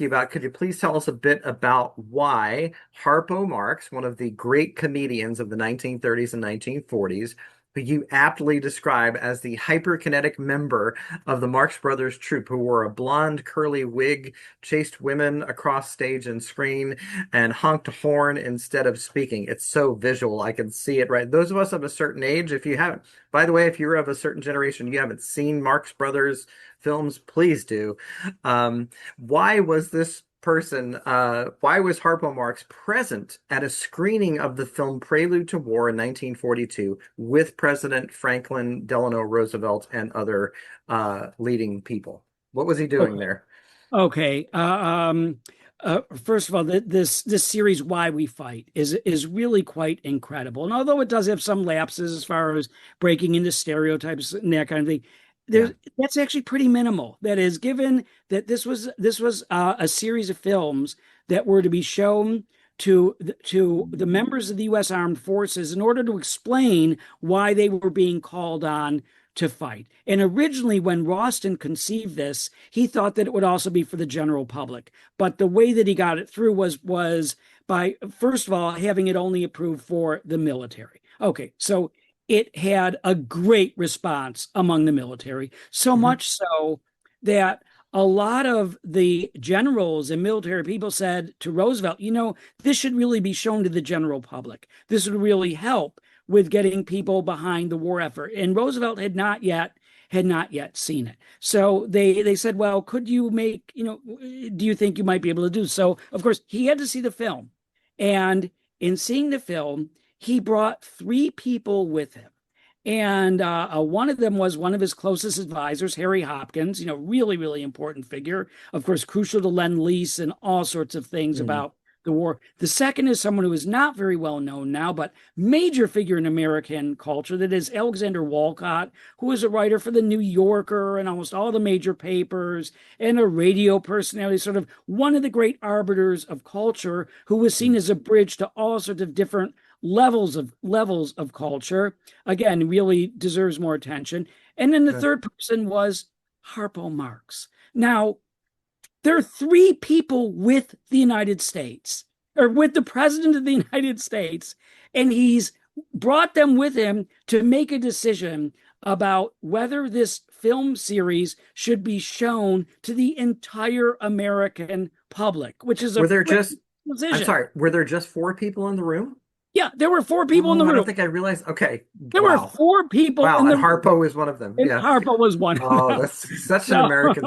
you about, could you please tell us a bit about why Harpo Marx, one of the great comedians of the 1930s and 1940s, who you aptly describe as the hyperkinetic member of the Marx Brothers troupe, who wore a blonde curly wig, chased women across stage and screen, and honked a horn instead of speaking. It's so visual. I can see it right. Those of us of a certain age, if you haven't, by the way, if you're of a certain generation, you haven't seen Marx Brothers films, please do. Why was this person, why was Harpo Marx present at a screening of the film Prelude to War in 1942 with President Franklin Delano Roosevelt and other leading people? What was he doing there? Okay. First of all, this series "Why We Fight" is really quite incredible. And although it does have some lapses as far as breaking into stereotypes and that kind of thing, Yeah. that's actually pretty minimal. That is, given that this was a series of films that were to be shown to the members of the U.S. Armed Forces in order to explain why they were being called on to fight. And originally, when Ralston conceived this, he thought that it would also be for the general public. But the way that he got it through was by, first of all, having it only approved for the military. Okay, so it had a great response among the military, so Mhm. much so that a lot of the generals and military people said to Roosevelt, this should really be shown to the general public. This would really help with getting people behind the war effort. And Roosevelt had not yet seen it. So they said, well, could you make, do you think you might be able to do so? Of course, he had to see the film. And in seeing the film, he brought three people with him. And one of them was one of his closest advisors, Harry Hopkins, really, really important figure, of course, crucial to Lend-Lease and all sorts of things Mhm. about the war. The second is someone who is not very well known now, but major figure in American culture. That is Alexander Walcott, who was a writer for the New Yorker and almost all the major papers, and a radio personality, sort of one of the great arbiters of culture, who was seen as a bridge to all sorts of different levels of culture. Again, really deserves more attention. And then the Good. third person was Harpo Marx. Now, there are three people with the United States, or with the president of the United States, and he's brought them with him to make a decision about whether this film series should be shown to the entire American public, which is a Were there pretty just, I'm decision. sorry, were there just four people in the room? Yeah, there were four people in the Oh, I don't room. think I realized. Okay. There were Wow. four people Wow. in the And room, Harpo is one of them. and Yeah. Harpo was one of Oh, them. that's such an So American